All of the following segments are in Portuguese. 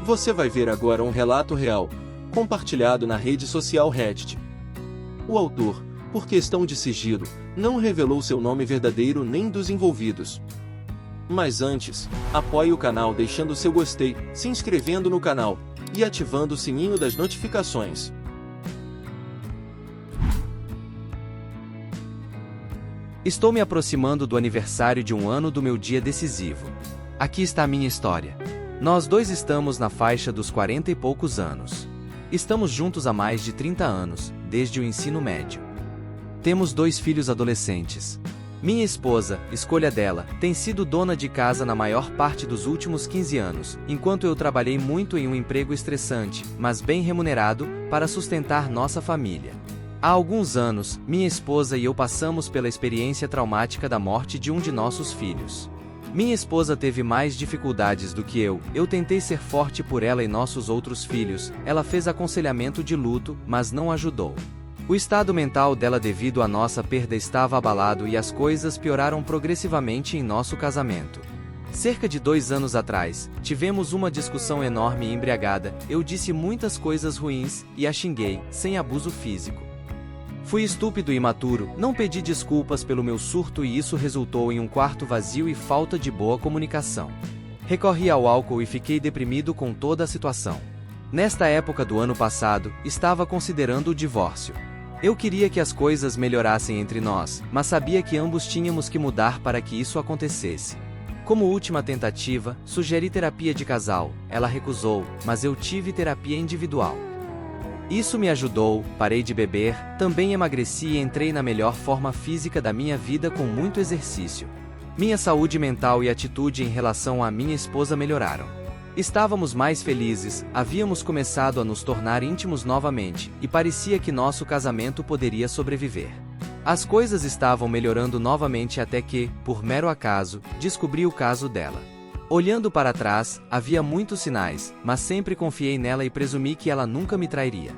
Você vai ver agora um relato real, compartilhado na rede social Reddit. O autor, por questão de sigilo, não revelou seu nome verdadeiro nem dos envolvidos. Mas antes, apoie o canal deixando seu gostei, se inscrevendo no canal e ativando o sininho das notificações. Estou me aproximando do aniversário de um ano do meu dia decisivo. Aqui está a minha história. Nós dois estamos na faixa dos 40 e poucos anos. Estamos juntos há mais de 30 anos, desde o ensino médio. Temos 2 filhos adolescentes. Minha esposa, escolha dela, tem sido dona de casa na maior parte dos últimos 15 anos, enquanto eu trabalhei muito em um emprego estressante, mas bem remunerado, para sustentar nossa família. Há alguns anos, minha esposa e eu passamos pela experiência traumática da morte de um de nossos filhos. Minha esposa teve mais dificuldades do que eu tentei ser forte por ela e nossos outros filhos, ela fez aconselhamento de luto, mas não ajudou. O estado mental dela devido à nossa perda estava abalado e as coisas pioraram progressivamente em nosso casamento. Cerca de 2 anos atrás, tivemos uma discussão enorme e embriagada, eu disse muitas coisas ruins, e a xinguei, sem abuso físico. Fui estúpido e imaturo, não pedi desculpas pelo meu surto e isso resultou em um quarto vazio e falta de boa comunicação. Recorri ao álcool e fiquei deprimido com toda a situação. Nesta época do ano passado, estava considerando o divórcio. Eu queria que as coisas melhorassem entre nós, mas sabia que ambos tínhamos que mudar para que isso acontecesse. Como última tentativa, sugeri terapia de casal, ela recusou, mas eu tive terapia individual. Isso me ajudou, parei de beber, também emagreci e entrei na melhor forma física da minha vida com muito exercício. Minha saúde mental e atitude em relação à minha esposa melhoraram. Estávamos mais felizes, havíamos começado a nos tornar íntimos novamente, e parecia que nosso casamento poderia sobreviver. As coisas estavam melhorando novamente até que, por mero acaso, descobri o caso dela. Olhando para trás, havia muitos sinais, mas sempre confiei nela e presumi que ela nunca me trairia.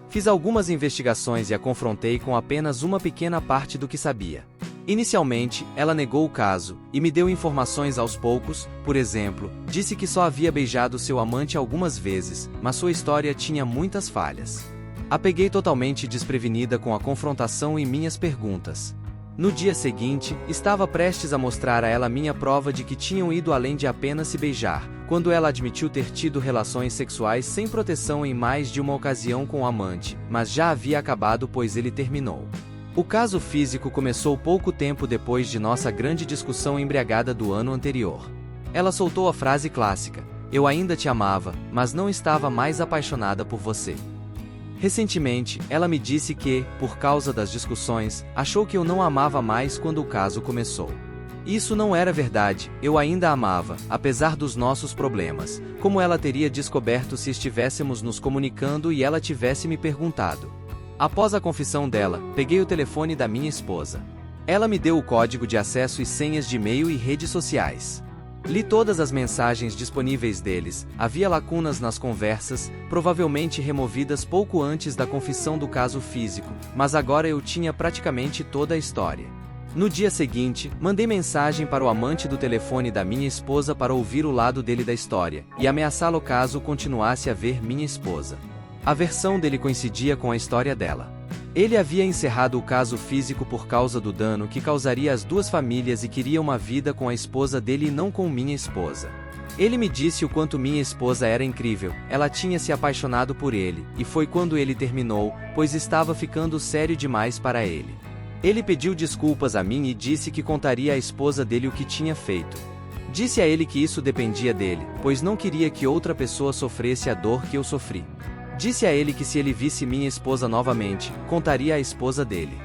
Fiz algumas investigações e a confrontei com apenas uma pequena parte do que sabia. Inicialmente, ela negou o caso, e me deu informações aos poucos, por exemplo, disse que só havia beijado seu amante algumas vezes, mas sua história tinha muitas falhas. A peguei totalmente desprevenida com a confrontação e minhas perguntas. No dia seguinte, estava prestes a mostrar a ela minha prova de que tinham ido além de apenas se beijar, quando ela admitiu ter tido relações sexuais sem proteção em mais de uma ocasião com o amante, mas já havia acabado pois ele terminou. O caso físico começou pouco tempo depois de nossa grande discussão embriagada do ano anterior. Ela soltou a frase clássica: "Eu ainda te amava, mas não estava mais apaixonada por você." Recentemente, ela me disse que, por causa das discussões, achou que eu não a amava mais quando o caso começou. Isso não era verdade, eu ainda a amava, apesar dos nossos problemas, como ela teria descoberto se estivéssemos nos comunicando e ela tivesse me perguntado. Após a confissão dela, peguei o telefone da minha esposa. Ela me deu o código de acesso e senhas de e-mail e redes sociais. Li todas as mensagens disponíveis deles, havia lacunas nas conversas, provavelmente removidas pouco antes da confissão do caso físico, mas agora eu tinha praticamente toda a história. No dia seguinte, mandei mensagem para o amante do telefone da minha esposa para ouvir o lado dele da história, e ameaçá-lo caso continuasse a ver minha esposa. A versão dele coincidia com a história dela. Ele havia encerrado o caso físico por causa do dano que causaria às 2 famílias e queria uma vida com a esposa dele e não com minha esposa. Ele me disse o quanto minha esposa era incrível, ela tinha se apaixonado por ele, e foi quando ele terminou, pois estava ficando sério demais para ele. Ele pediu desculpas a mim e disse que contaria à esposa dele o que tinha feito. Disse a ele que isso dependia dele, pois não queria que outra pessoa sofresse a dor que eu sofri. Disse a ele que se ele visse minha esposa novamente, contaria à esposa dele.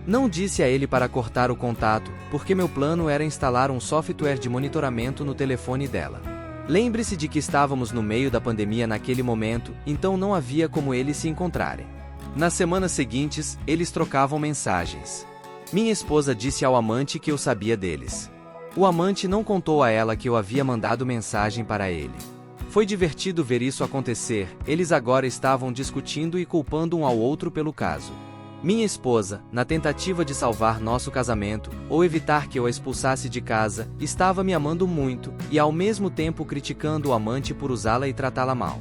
Não disse a ele para cortar o contato, porque meu plano era instalar um software de monitoramento no telefone dela. Lembre-se de que estávamos no meio da pandemia naquele momento, então não havia como eles se encontrarem. Nas semanas seguintes, eles trocavam mensagens. Minha esposa disse ao amante que eu sabia deles. O amante não contou a ela que eu havia mandado mensagem para ele. Foi divertido ver isso acontecer, eles agora estavam discutindo e culpando um ao outro pelo caso. Minha esposa, na tentativa de salvar nosso casamento, ou evitar que eu a expulsasse de casa, estava me amando muito, e ao mesmo tempo criticando o amante por usá-la e tratá-la mal.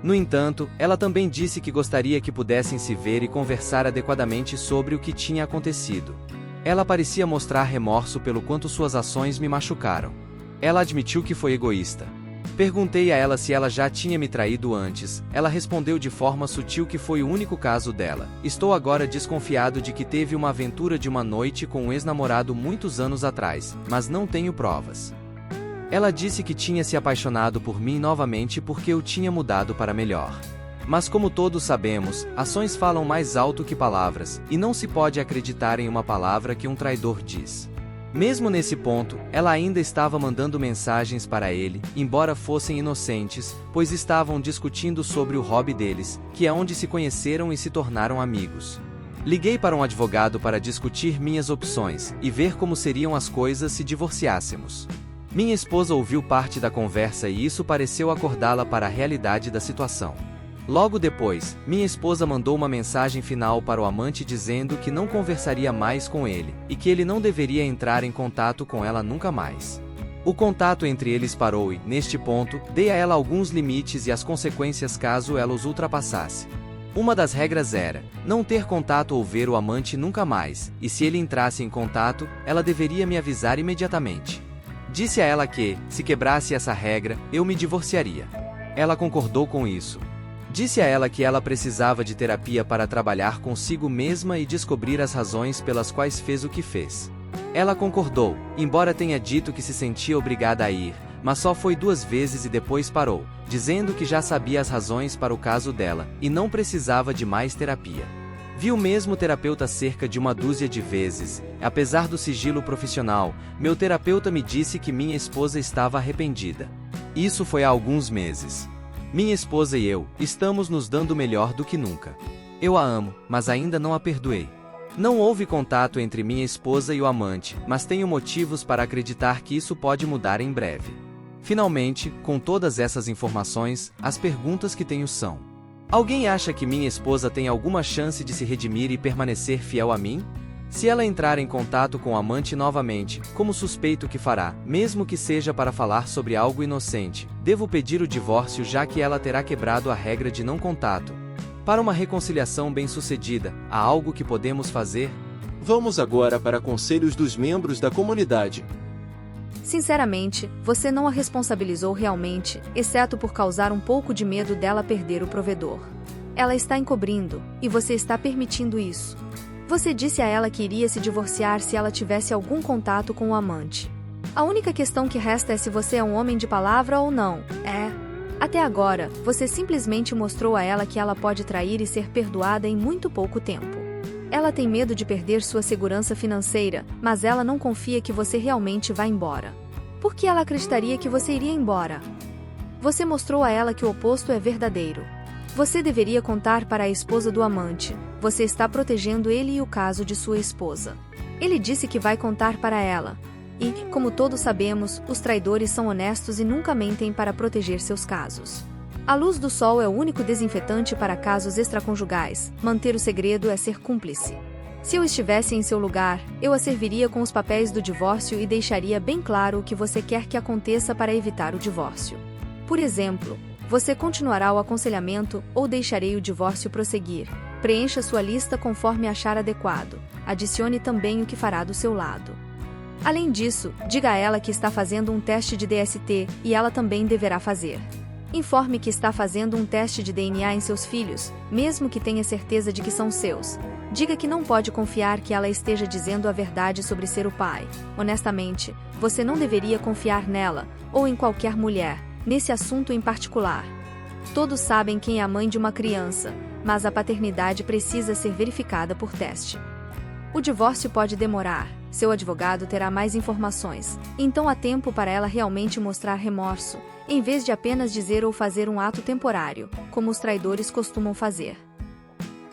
No entanto, ela também disse que gostaria que pudessem se ver e conversar adequadamente sobre o que tinha acontecido. Ela parecia mostrar remorso pelo quanto suas ações me machucaram. Ela admitiu que foi egoísta. Perguntei a ela se ela já tinha me traído antes. Ela respondeu de forma sutil que foi o único caso dela. Estou agora desconfiado de que teve uma aventura de uma noite com um ex-namorado muitos anos atrás, mas não tenho provas. Ela disse que tinha se apaixonado por mim novamente porque eu tinha mudado para melhor. Mas como todos sabemos, ações falam mais alto que palavras, e não se pode acreditar em uma palavra que um traidor diz. Mesmo nesse ponto, ela ainda estava mandando mensagens para ele, embora fossem inocentes, pois estavam discutindo sobre o hobby deles, que é onde se conheceram e se tornaram amigos. Liguei para um advogado para discutir minhas opções, e ver como seriam as coisas se divorciássemos. Minha esposa ouviu parte da conversa e isso pareceu acordá-la para a realidade da situação. Logo depois, minha esposa mandou uma mensagem final para o amante dizendo que não conversaria mais com ele, e que ele não deveria entrar em contato com ela nunca mais. O contato entre eles parou e, neste ponto, dei a ela alguns limites e as consequências caso ela os ultrapassasse. Uma das regras era não ter contato ou ver o amante nunca mais, e se ele entrasse em contato, ela deveria me avisar imediatamente. Disse a ela que, se quebrasse essa regra, eu me divorciaria. Ela concordou com isso. Disse a ela que ela precisava de terapia para trabalhar consigo mesma e descobrir as razões pelas quais fez o que fez. Ela concordou, embora tenha dito que se sentia obrigada a ir, mas só foi 2 vezes e depois parou, dizendo que já sabia as razões para o caso dela, e não precisava de mais terapia. Vi o mesmo terapeuta cerca de 1 dúzia de vezes. Apesar do sigilo profissional, meu terapeuta me disse que minha esposa estava arrependida. Isso foi há alguns meses. Minha esposa e eu estamos nos dando melhor do que nunca. Eu a amo, mas ainda não a perdoei. Não houve contato entre minha esposa e o amante, mas tenho motivos para acreditar que isso pode mudar em breve. Finalmente, com todas essas informações, as perguntas que tenho são: alguém acha que minha esposa tem alguma chance de se redimir e permanecer fiel a mim? Se ela entrar em contato com o amante novamente, como suspeito que fará, mesmo que seja para falar sobre algo inocente, devo pedir o divórcio já que ela terá quebrado a regra de não contato. Para uma reconciliação bem-sucedida, há algo que podemos fazer? Vamos agora para conselhos dos membros da comunidade. Sinceramente, você não a responsabilizou realmente, exceto por causar um pouco de medo dela perder o provedor. Ela está encobrindo, e você está permitindo isso. Você disse a ela que iria se divorciar se ela tivesse algum contato com o amante. A única questão que resta é se você é um homem de palavra ou não. Até agora, você simplesmente mostrou a ela que ela pode trair e ser perdoada em muito pouco tempo. Ela tem medo de perder sua segurança financeira, mas ela não confia que você realmente vá embora. Por que ela acreditaria que você iria embora? Você mostrou a ela que o oposto é verdadeiro. Você deveria contar para a esposa do amante. Você está protegendo ele e o caso de sua esposa. Ele disse que vai contar para ela. E, como todos sabemos, os traidores são honestos e nunca mentem para proteger seus casos. A luz do sol é o único desinfetante para casos extraconjugais. Manter o segredo é ser cúmplice. Se eu estivesse em seu lugar, eu a serviria com os papéis do divórcio e deixaria bem claro o que você quer que aconteça para evitar o divórcio. Por exemplo, você continuará o aconselhamento ou deixarei o divórcio prosseguir. Preencha sua lista conforme achar adequado. Adicione também o que fará do seu lado. Além disso, diga a ela que está fazendo um teste de DST e ela também deverá fazer. Informe que está fazendo um teste de DNA em seus filhos, mesmo que tenha certeza de que são seus. Diga que não pode confiar que ela esteja dizendo a verdade sobre ser o pai. Honestamente, você não deveria confiar nela, ou em qualquer mulher, nesse assunto em particular. Todos sabem quem é a mãe de uma criança, mas a paternidade precisa ser verificada por teste. O divórcio pode demorar, seu advogado terá mais informações, então há tempo para ela realmente mostrar remorso, em vez de apenas dizer ou fazer um ato temporário, como os traidores costumam fazer.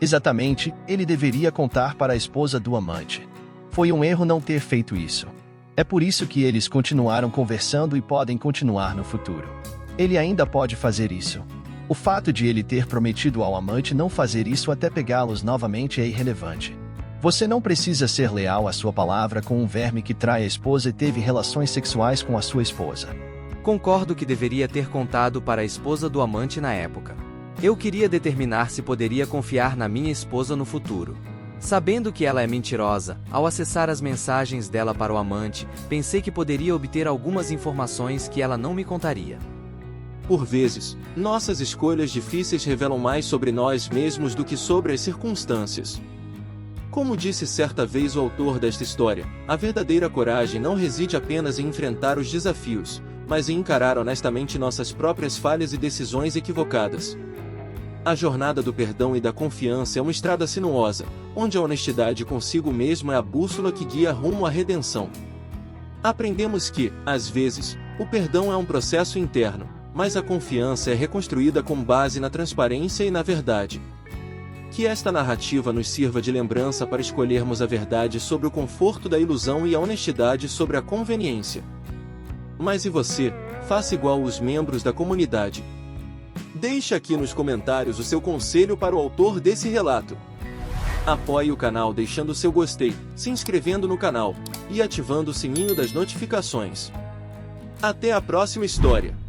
Exatamente, ele deveria contar para a esposa do amante. Foi um erro não ter feito isso. É por isso que eles continuaram conversando e podem continuar no futuro. Ele ainda pode fazer isso. O fato de ele ter prometido ao amante não fazer isso até pegá-los novamente é irrelevante. Você não precisa ser leal à sua palavra com um verme que trai a esposa e teve relações sexuais com a sua esposa. Concordo que deveria ter contado para a esposa do amante na época. Eu queria determinar se poderia confiar na minha esposa no futuro. Sabendo que ela é mentirosa, ao acessar as mensagens dela para o amante, pensei que poderia obter algumas informações que ela não me contaria. Por vezes, nossas escolhas difíceis revelam mais sobre nós mesmos do que sobre as circunstâncias. Como disse certa vez o autor desta história, a verdadeira coragem não reside apenas em enfrentar os desafios, mas em encarar honestamente nossas próprias falhas e decisões equivocadas. A jornada do perdão e da confiança é uma estrada sinuosa, onde a honestidade consigo mesmo é a bússola que guia rumo à redenção. Aprendemos que, às vezes, o perdão é um processo interno, mas a confiança é reconstruída com base na transparência e na verdade. Que esta narrativa nos sirva de lembrança para escolhermos a verdade sobre o conforto da ilusão e a honestidade sobre a conveniência. Mas e você? Faça igual os membros da comunidade. Deixe aqui nos comentários o seu conselho para o autor desse relato. Apoie o canal deixando seu gostei, se inscrevendo no canal e ativando o sininho das notificações. Até a próxima história!